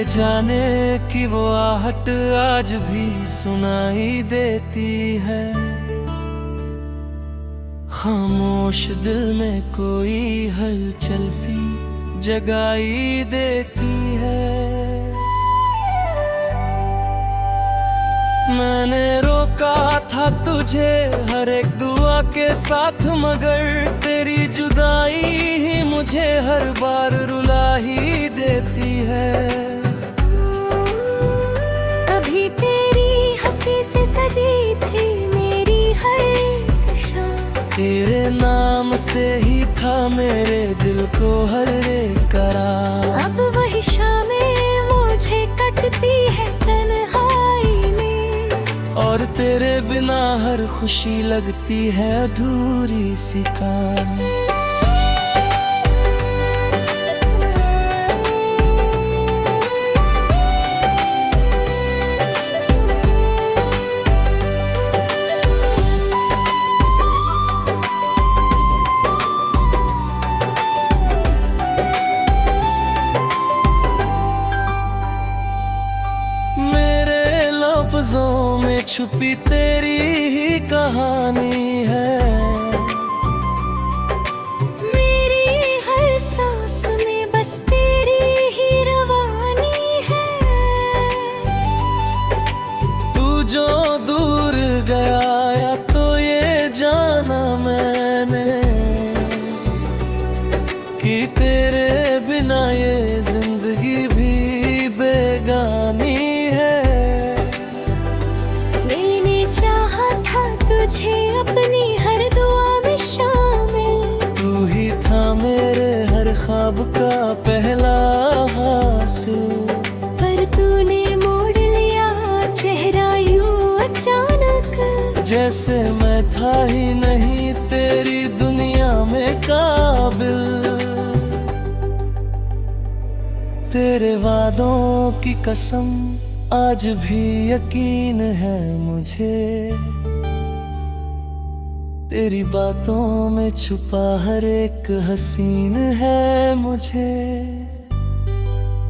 जाने कि वो आहट आज भी सुनाई देती है। खामोश दिल में कोई हलचल सी जगाई देती है। मैंने रोका था तुझे हर एक दुआ के साथ, मगर तेरी जुदाई ही मुझे हर बार रुला ही देती है। कभी तेरी हंसी से सजी थी मेरी हर एक शाम, तेरे नाम से ही था मेरे दिल को हर एक करार। अब वही शामें मुझे कटती है तन्हाई में, और तेरे बिना हर खुशी लगती है अधूरी सी कहानी। लफ्ज़ों में छुपी तेरी ही कहानी है, मेरी हर सांस में बस तेरी ही रवानी है। तू जो दूर गया या तो ये जाना मैंने कि तेरे बिना ये जिंदगी भी बेगानी है। तुझे अपनी हर दुआ में शामिल, तू ही था मेरे हर ख्वाब का पहला हासिल। पर तूने मोड़ लिया चेहरा यूं अचानक, जैसे मैं था ही नहीं तेरी दुनिया में काबिल। तेरे वादों की कसम आज भी यकीन है मुझे, तेरी बातों में छुपा हर एक हसीन है मुझे।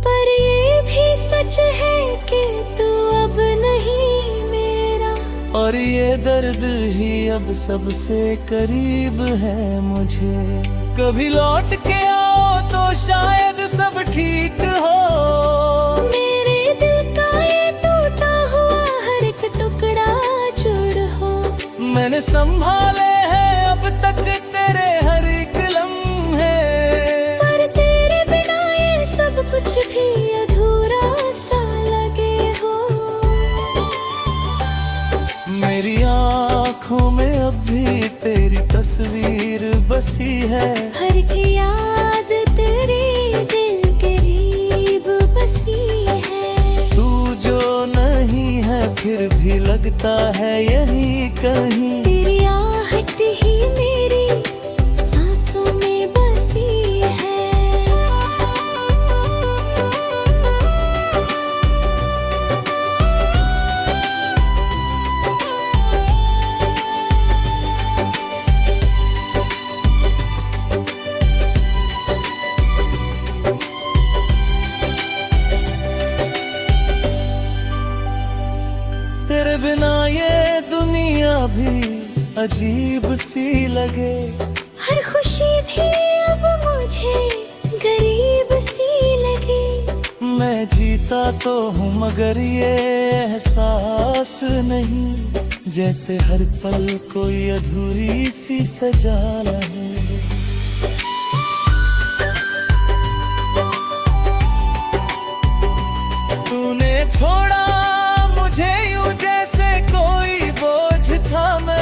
पर ये भी सच है कि तू अब नहीं मेरा, और ये दर्द ही अब सबसे करीब है मुझे। कभी लौट के आओ तो शायद सब ठीक हो, मेरे दिल का ये टूटा हुआ हर एक टुकड़ा जुड़ हो। मैंने संभाले हैं अब तक तेरे हर एक लम्हे, पर तेरे बिना ये सब कुछ भी अधूरा सा लगे हो। मेरी आँखों में अब भी तेरी तस्वीर बसी है, हर एक याद तेरी दिल करीब बसी है। तू जो नहीं है फिर भी लगता है यही कहीं, तेरी आहट ही मेरी सांसों में बसी है। तेरे बिना ये दुनिया भी अजीब सी लगे, हर खुशी भी अब मुझे गरीब सी लगे। मैं जीता तो हूँ मगर ये एहसास नहीं, जैसे हर पल कोई अधूरी सी सजा है। तूने छोड़ा मुझे यूं जैसे कोई बोझ था मैं,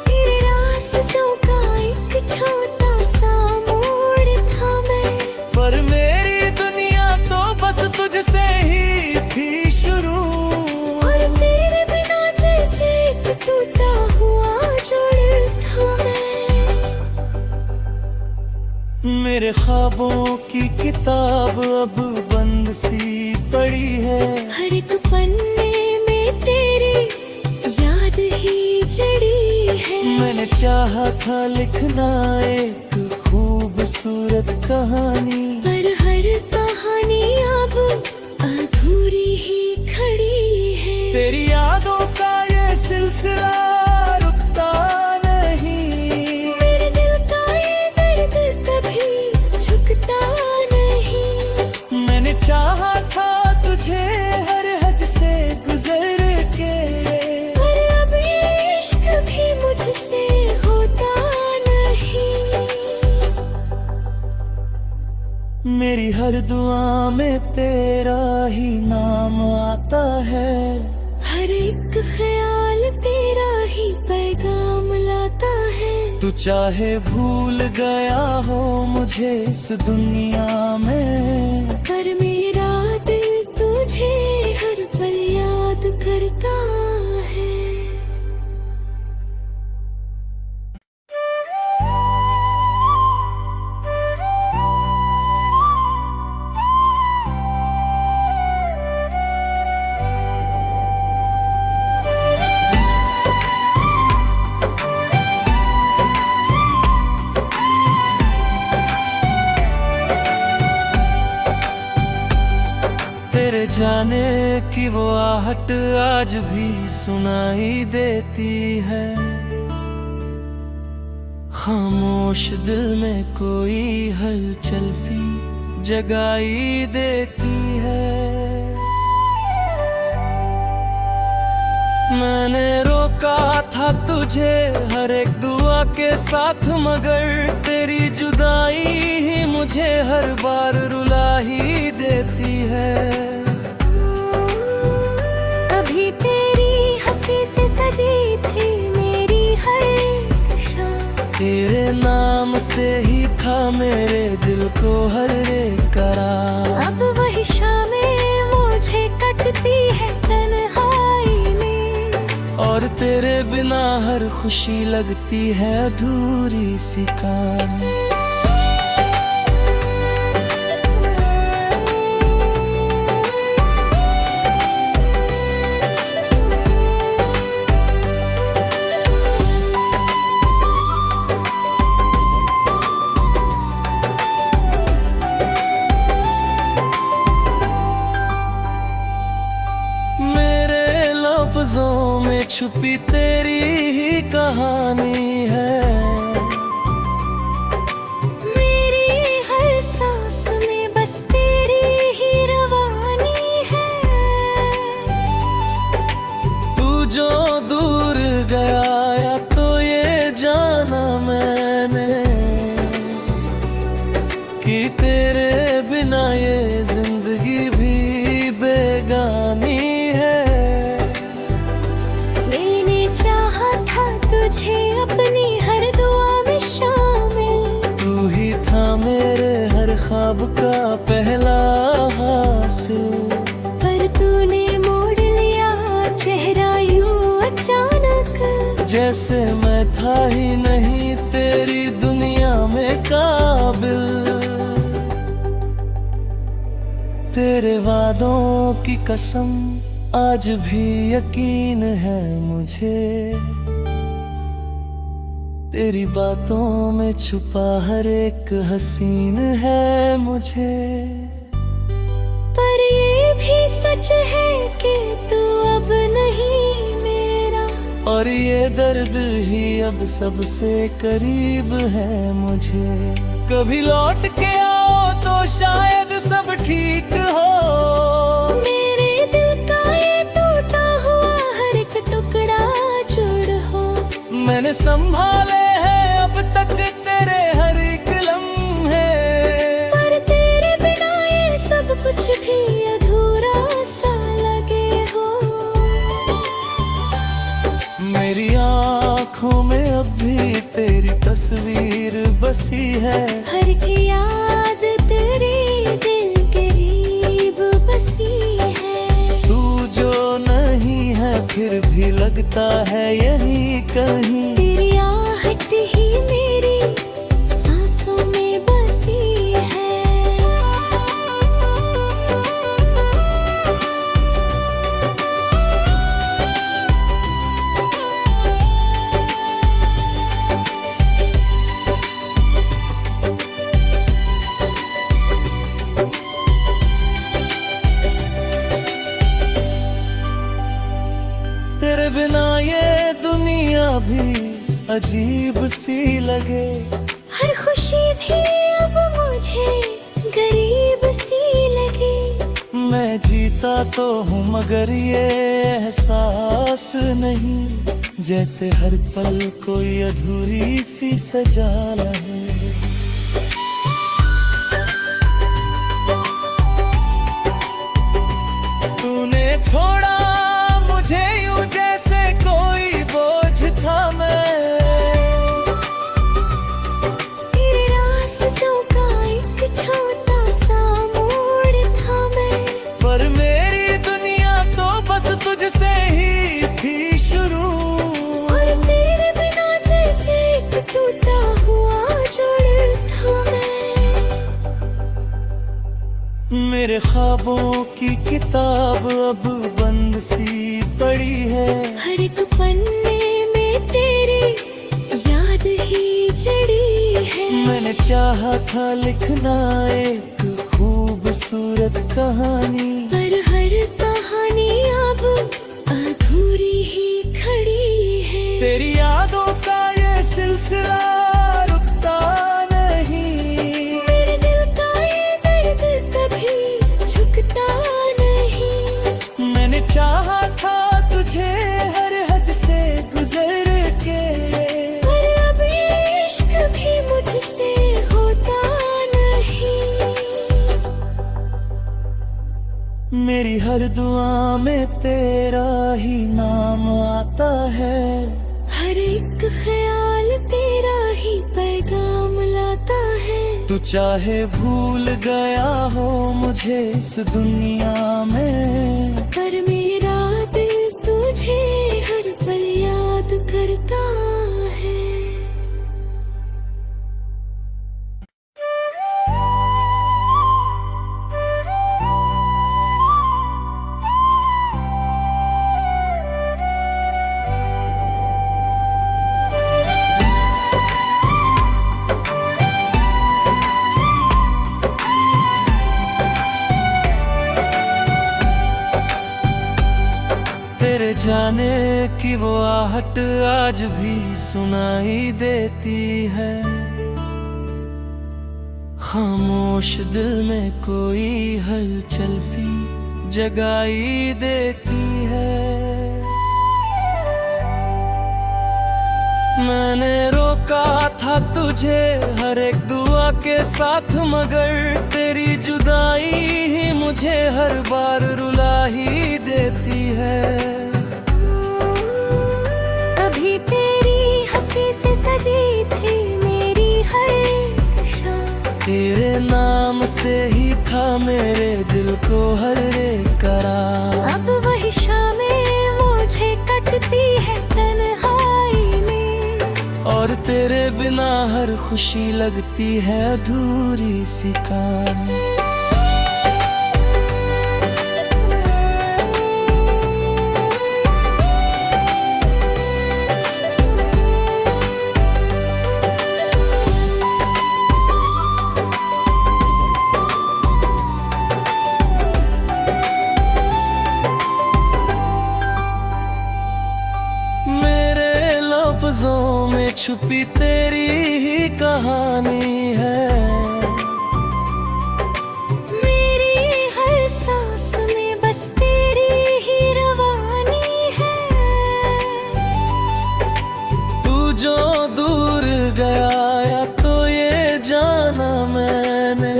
तेरे रास्तों का एक छोटा सा मोड़ था मैं, पर मेरी दुनिया तो बस तुझसे ही थी शुरू। और तेरे बिना जैसे एक टूटा हुआ जुड़ था मैं। मेरे ख्वाबों की किताब अब बंद सी पड़ी है, हर एक पन्ने में तेरी याद ही जड़ी है। मैंने चाहा था लिखना एक खूबसूरत कहानी, पर हर कहानी अब अधूरी ही खड़ी है। तेरी यादों का ये सिलसिला रुकता नहीं, मेरे दिल का ये दर्द कभी झुकता नहीं। मैंने चाहा था तुझे हर हद से गुजर के, पर अब ये इश्क भी मुझसे होता नहीं। मेरी हर दुआ में तेरा ही नाम आता है, हर एक ख्याल तेरा ही पैगाम लाता है। तू चाहे भूल गया हो मुझे इस दुनिया में, पर मेरा दिल तुझे हर पल याद करता है। तेरे जाने की वो आहट आज भी सुनाई देती है, खामोश दिल में कोई हलचल सी जगाई देती है। मैंने रोका था तुझे हर एक दुआ के साथ, मगर तेरी जुदाई ही मुझे हर बार रुला ही देती है। कभी तेरी हंसी से सजी थी मेरी हर एक शाम, तेरे नाम से ही था मेरे दिल को हर एक करार। अब वही शामें मुझे कटती है तन्हाई में, और तेरे बिना हर खुशी लगती है अधूरी सी कहानी। लफ्ज़ों में छुपी तेरी ही कहानी है, मेरी हर सांस में बस तेरी ही रवानी है। तू जो दूर गया या तो ये जाना मैंने कि तेरे बिना ये जिंदगी भी बेगानी है। तुझे अपनी हर दुआ में शामिल, तू ही था मेरे हर ख्वाब का पहला हासिल, पर तूने मोड़ लिया चेहरा यूं अचानक, जैसे मैं था ही नहीं तेरी दुनिया में काबिल। तेरे वादों की कसम आज भी यकीन है मुझे, तेरी बातों में छुपा हर एक हसीन है मुझे। पर ये भी सच है कि तू अब नहीं मेरा, और ये दर्द ही अब सबसे करीब है मुझे। कभी लौट के आओ तो शायद सब ठीक हो, मेरे दिल का ये टूटा हुआ हर एक टुकड़ा जुड़ हो। मैंने संभाले हैं अब तक तेरे हर एक लम्हे, पर तेरे बिना ये सब कुछ भी अधूरा सा लगे हो। मेरी आँखों में अब भी तेरी तस्वीर बसी है, हर एक याद तेरे दिल करीब बसी है। तू जो नहीं है फिर भी लगता है यही कहीं, तेरी आहट ही मेरी सांसों में बसी है। अजीब सी लगे। हर खुशी भी अब मुझे गरीब सी लगे। मैं जीता तो हूँ मगर ये एहसास नहीं, जैसे हर पल कोई अधूरी सी सजा है। तूने छोड़ा मुझे यूं जैसे कोई बोझ था मैं। तेरे रास्तों का एक छोटा सा मोड़ था मैं। पर मेरी दुनिया तो बस तुझसे ही थी शुरू। और तेरे बिना जैसे एक टूटा हुआ जोड़ था मैं। मेरे ख्वाबों की किताब अब बंद सी पड़ी है। हर एक पन्ने में तेरी याद ही जड़ी है। मैंने चाहा था लिखना एक खूबसूरत कहानी, पर हर कहानी अब अधूरी ही खड़ी है। तेरी यादों का ये सिलसिला रुकता नहीं। मेरे दिल का ये दर्द कभी झुकता नहीं। मैंने चाहा था तुझे हर हद से गुजर के, पर अब ये इश्क भी मुझसे होता नहीं। मेरी हर दुआ में तेरा ही नाम आता है। हर एक ख्याल तेरा ही पैगाम लाता है। तू चाहे भूल गया हो मुझे इस दुनिया में, पर मेरा दिल तुझे हर पल याद करता है। तेरे जाने की वो आहट आज भी सुनाई देती है। खामोश दिल में कोई हलचल सी जगाई देती है। मैंने रोका था तुझे हर एक दुआ के साथ, मगर तेरी जुदाई ही मुझे हर बार रुला ही देती है। कभी तेरी हंसी से सजी थी मेरी हर एक शाम। तेरे नाम से ही था मेरे दिल को हर एक करार। अब वही शामें मुझे कटती है तन्हाई में। और तेरे बिना हर खुशी लगती है अधूरी सी कहानी। लफ्ज़ों में छुपी तेरी ही कहानी है। मेरी हर सांस में बस तेरी ही रवानी है। तू जो दूर गया या तो ये जाना मैंने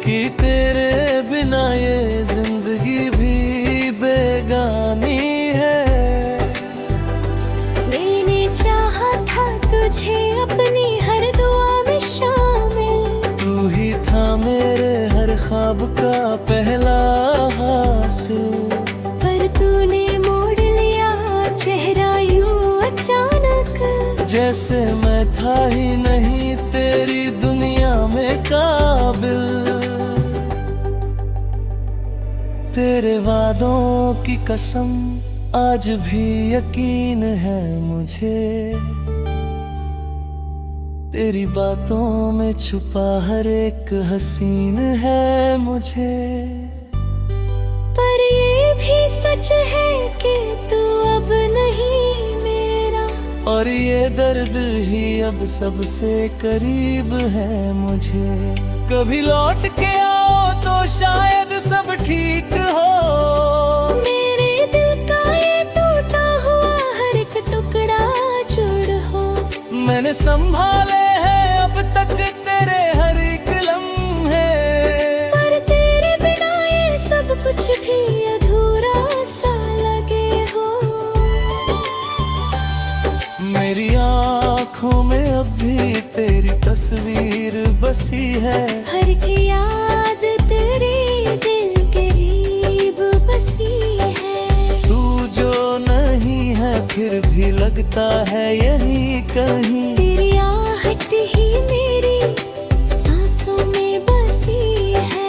कि तेरे बिना ये जिंदगी भी बेगानी है। तुझे अपनी हर दुआ में शामिल। तू ही था मेरे हर ख्वाब का पहला हासिल। पर तूने मोड़ लिया चेहरा यूं अचानक, जैसे मैं था ही नहीं तेरी दुनिया में काबिल। तेरे वादों की कसम आज भी यकीन है मुझे। तेरी बातों में छुपा हर एक हसीन है मुझे। पर ये भी सच है कि तू अब नहीं मेरा। दर्द ही अब सबसे करीब है मुझे। कभी लौट के आओ तो शायद सब ठीक हो। मेरे दिल का ये टूटा हुआ हर एक टुकड़ा जुड़ हो। मैंने संभाले हैं अब तक तेरे हर एक लम्हे, पर तेरे बिना ये सब कुछ भी अधूरा सा लगे हो। मेरी आँखों में अब भी तेरी तस्वीर बसी है। हर एक याद तेरे दिल करीब बसी है। तू जो नहीं है फिर भी लगता है यहीं कहीं। तेरी आहट ही मेरी सांसों में बसी है।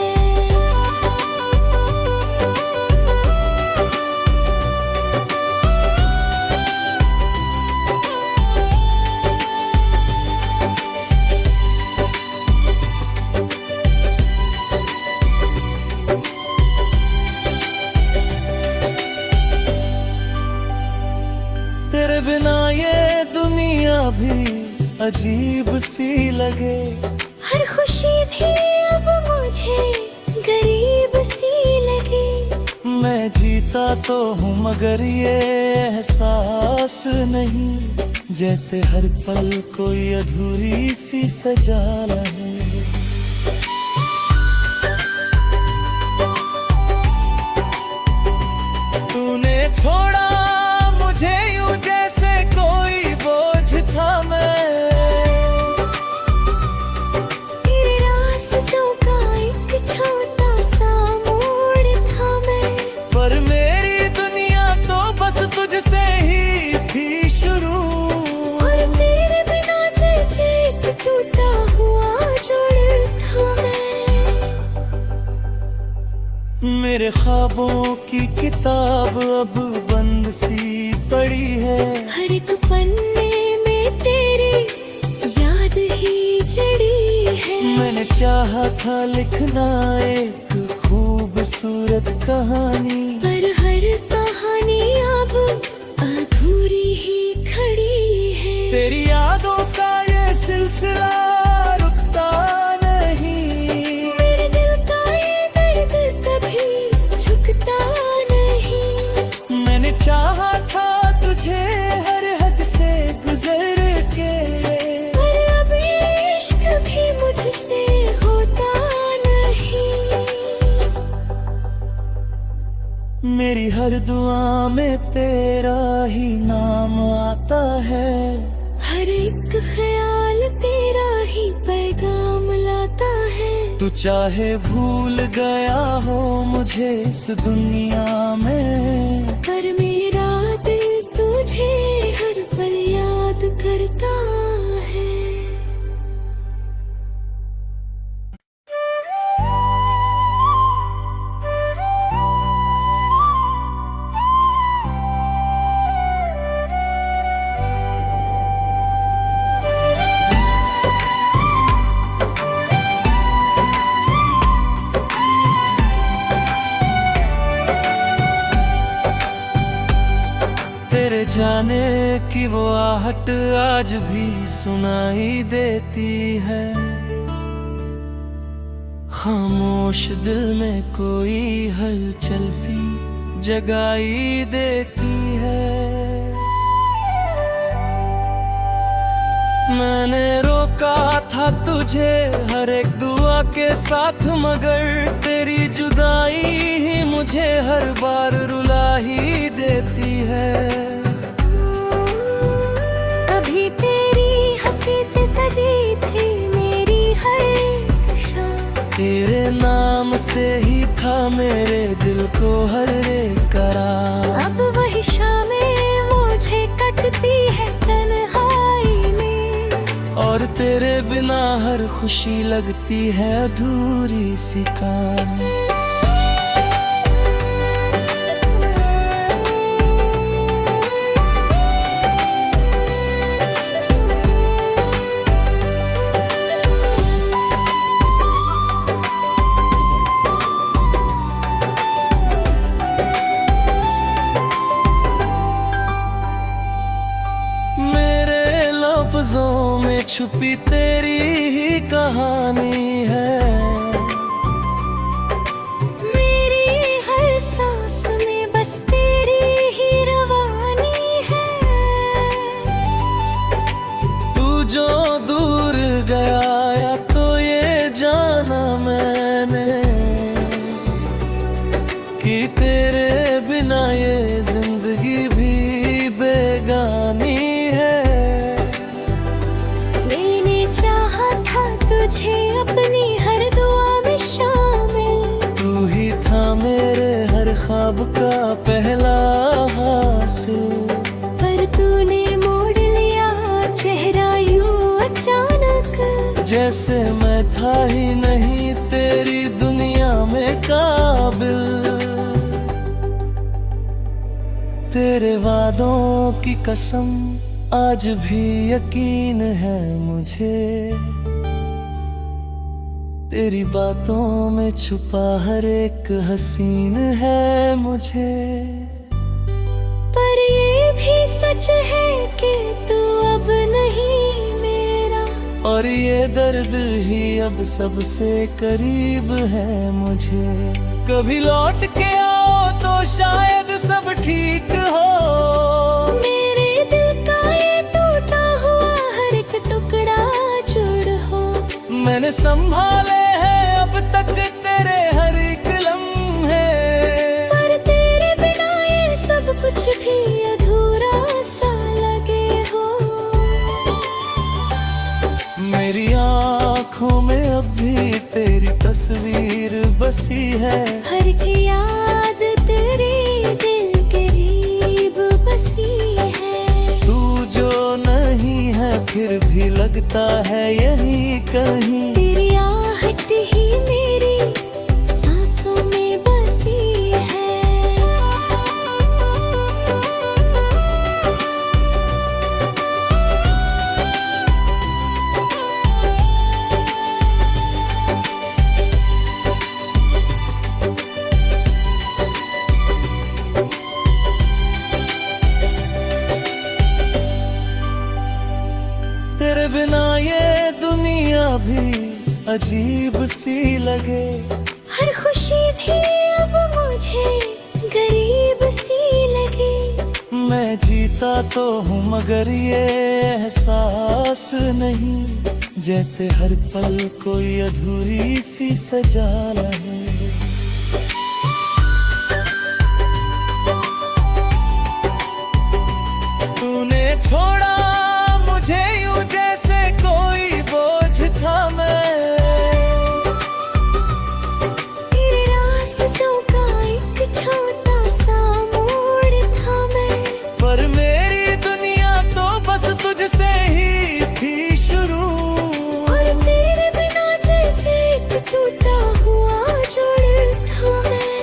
तेरे बिना ये दुनिया भी अजीब सी लगे। हर खुशी भी अब मुझे गरीब सी लगे। मैं जीता तो हूँ मगर ये एहसास नहीं, जैसे हर पल कोई अधूरी सी सजा है। तूने छोड़ा मुझे यूं जैसे कोई बोझ था मैं। तेरे रास्तों का एक छोटा सा मोड़ था मैं। पर मेरी दुनिया तो बस तुझसे ही थी शुरू। और तेरे बिना जैसे एक टूटा हुआ जुड़ था मैं। मेरे ख्वाबों की किताब अब बंद सी पड़ी है। हर एक पन्ने में तेरी याद ही जड़ी है। मैंने चाहा था लिखना एक खूबसूरत कहानी, पर हर कहानी अब अधूरी ही खड़ी है। तेरी यादों का ये सिलसिला रुकता नहीं। मेरे दिल का ये दर्द कभी झुकता नहीं। मैंने चाहा था तुझे हर हद से गुजर के, पर अब ये इश्क भी मुझसे होता नहीं। मेरी हर दुआ में तेरा ही नाम आता है। हर एक ख्याल तेरा ही पैगाम लाता है। तू चाहे भूल गया हो मुझे इस दुनिया में, पर मेरा दिल तुझे हर पल याद करता है। तेरे जाने की वो आहट आज भी सुनाई देती है। खामोश दिल में कोई हलचल सी जगाई देती है। मैंने रोका था तुझे हर एक दुआ के साथ, मगर तेरी जुदाई ही मुझे हर बार रुला ही देती है। कभी तेरी हंसी से सजी थी मेरी हर एक शाम। तेरे नाम से ही था मेरे दिल को हर एक करार। अब वही शामें मुझे कटती है तन्हाई में। और तेरे बिना हर खुशी लगती है अधूरी सी कहानी। लफ्जों में छुपी तेरी ही कहानी है। मेरी हर सांस में बस तेरी ही रवानी है। तू जो दूर गया या तो ये जाना मैंने कि तेरे बिना ये जिंदगी भी बेगानी है। मैंने चाहा था तुझे अपनी हर दुआ में शामिल। तू ही था मेरे हर ख्वाब का पहला हासिल। पर तूने मोड़ लिया चेहरा यूं अचानक, जैसे मैं था ही नहीं तेरी दुनिया में काबिल। तेरे वादों की कसम आज भी यकीन है मुझे। तेरी बातों में छुपा हर एक हसीन है मुझे। पर ये भी सच है कि तू अब नहीं मेरा, और ये दर्द ही अब सबसे करीब है मुझे। कभी लौट के आओ तो शायद सब ठीक हो। मेरे दिल का ये टूटा हुआ हर एक टुकड़ा जुड़ हो। मैंने संभाले हैं अब तक तेरे हर एक लम्हे, पर तेरे बिना ये सब कुछ भी अधूरा सा लगे हो। मेरी आँखों में अब भी तेरी तस्वीर बसी है। हर एक याद तेरी दिल करीब बसी है। तू जो नहीं है फिर भी लगता है यही कहीं। तेरी आहट ही मेरी सांसों में बसी है। तेरे बिना ये दुनिया भी अजीब सी लगे। हर खुशी भी अब मुझे गरीब सी लगे। मैं जीता तो हूँ मगर ये एहसास नहीं, जैसे हर पल कोई अधूरी सी सजा है। तूने छोड़ा मुझे यूं जैसे कोई बोझ था मैं। तेरे रास्तों का एक छोटा सा मोड़ था मैं। पर मेरी दुनिया तो बस तुझसे ही थी शुरू। और तेरे बिना जैसे एक टूटा हुआ जुड़ था मैं।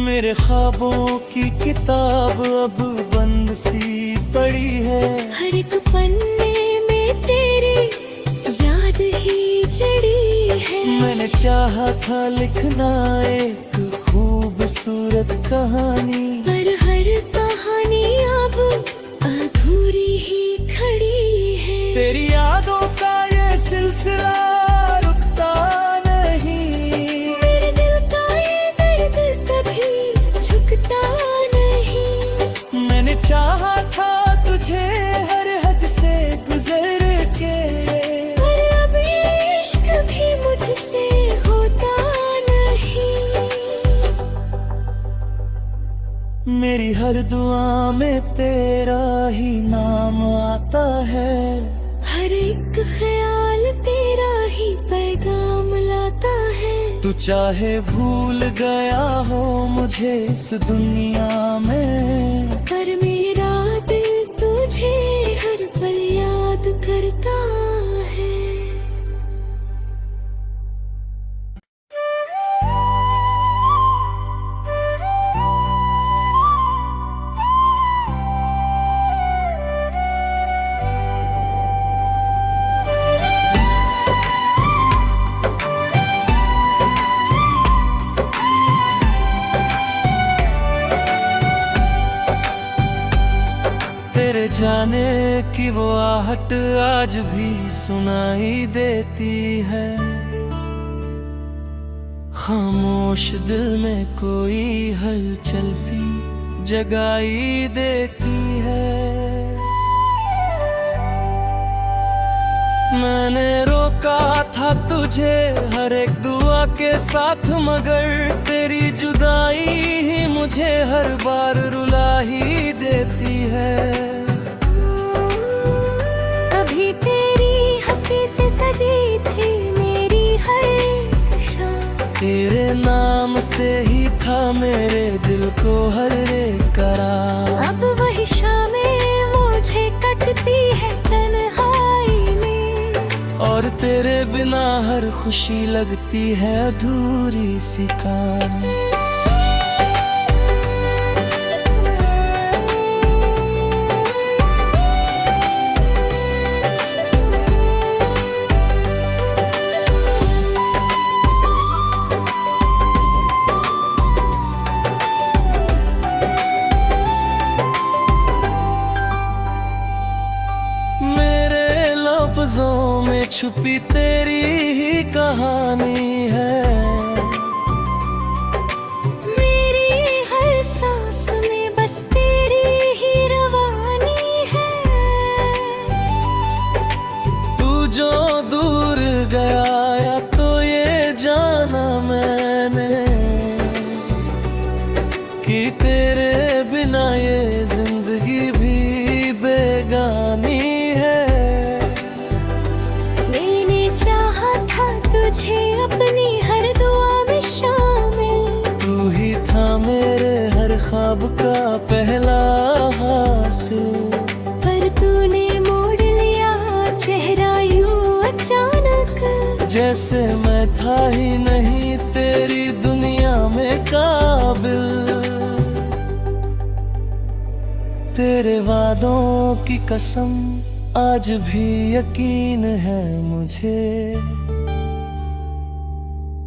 मेरे ख्वाबों की किताब अब बंद सी पड़ी है। हर एक पन्ने में तेरी याद ही जड़ी है। मैंने चाहा था लिखना एक खूबसूरत कहानी, पर हर कहानी अब अधूरी ही खड़ी है। तेरी यादों का ये सिलसिला रुकता नहीं। मेरे दिल का ये दर्द कभी झुकता नहीं। मैंने चाहा था तुझे हर हद से गुजर के, पर अब ये इश्क भी मुझसे होता नहीं। मेरी हर दुआ में तेरा ही नाम आता है। हर एक ख्याल तेरा ही पैगाम लाता है। तू चाहे भूल गया हो मुझे इस दुनिया में, पर मेरा दिल तुझे हर पल याद करता है। जाने कि वो आहट आज भी सुनाई देती है। खामोश दिल में कोई हलचल सी जगाई देती है। मैंने रोका था तुझे हर एक दुआ के साथ, मगर तेरी जुदाई ही मुझे हर बार रुला ही देती है। कभी तेरी हंसी से सजी थी मेरी हर एक शाम, तेरे नाम से ही था मेरे दिल को हर एक करार। अब वही शामें मुझे कटती है तन्हाई में, और तेरे बिना हर खुशी लगती है अधूरी सी कहानी। लफ्ज़ों में छुपी तेरी ही कहानी है, मेरी हर सांस में बस तेरी ही रवानी है। तू जो दूर गया या तो ये जाना मैंने कि तेरे बिना ये जिंदगी भी बेगानी है। तुझे अपनी हर दुआ में शामिल, तू ही था मेरे हर ख्वाब का पहला हासिल। पर तूने मोड़ लिया चेहरा यूं अचानक, जैसे मैं था ही नहीं तेरी दुनिया में काबिल। तेरे वादों की कसम आज भी यकीन है मुझे,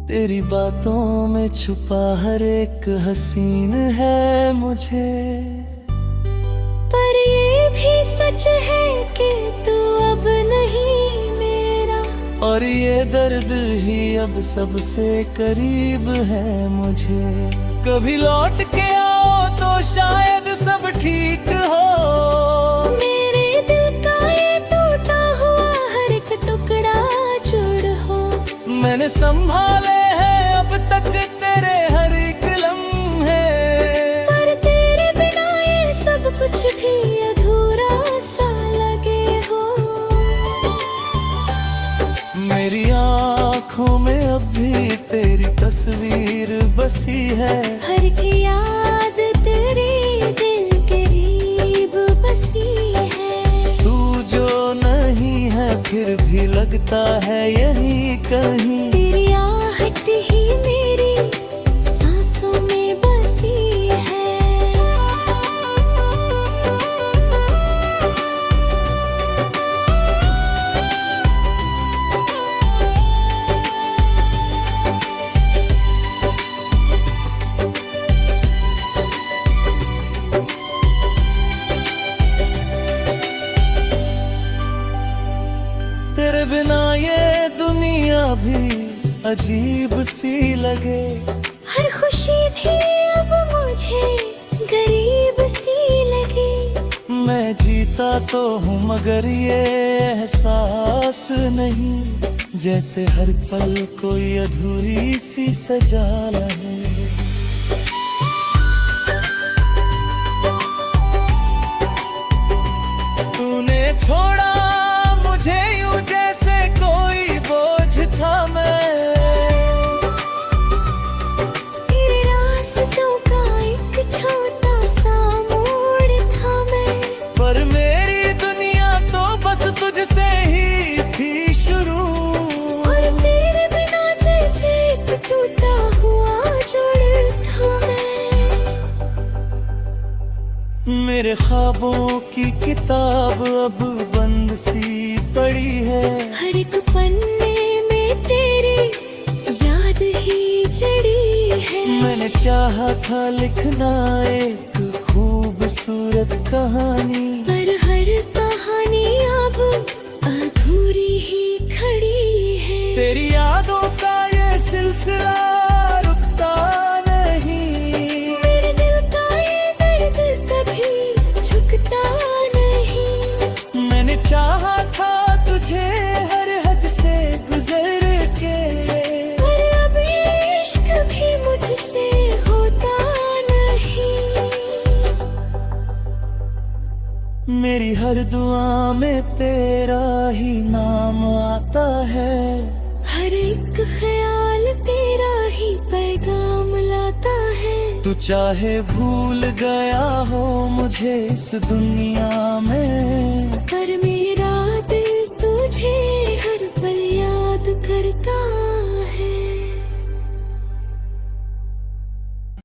तेरी बातों में छुपा हर एक हसीन है मुझे। पर ये भी सच है कि तू अब नहीं मेरा, और ये दर्द ही अब सबसे करीब है मुझे। कभी लौट के आओ तो शायद सब ठीक हो, मेरे दिल का ये टूटा हुआ हर एक टुकड़ा जुड़ हो। मैंने संभाले हैं अब तक तेरे हर एक लम्हे, पर तेरे बिना ये सब कुछ भी अधूरा सा लगे हो। मेरी आँखों में अब भी तेरी तस्वीर बसी है, हर एक याद तेरे दिल करीब बसी है। तू जो नहीं है फिर भी लगता है यही कहीं, तेरी आहट ही मेरी सांसों में बसी है। तेरे बिना ये दुनिया भी अजीब सी लगे, हर खुशी भी अब मुझे गरीब सी लगे। मैं जीता तो हूँ मगर ये एहसास नहीं, जैसे हर पल कोई अधूरी सी सजा है। तूने छोड़ा मुझे यूं जैसे कोई बोझ था मैं, तेरे रास्तों का एक छोटा सा मोड़ था मैं, पर मेरी दुनिया तो बस तुझसे ही थी शुरू। और तेरे बिना जैसे एक टूटा हुआ जुड़ था मैं। मेरे ख्वाबों की किताब अब बंद सी पड़ी है, हर एक पन्ने में तेरी याद ही जड़ी है। मैंने चाहा था लिखना एक खूबसूरत कहानी, पर हर मेरी हर दुआ में तेरा ही नाम आता है। हर एक ख्याल तेरा ही पैगाम लाता है। तू चाहे भूल गया हो मुझे इस दुनिया में, पर मेरे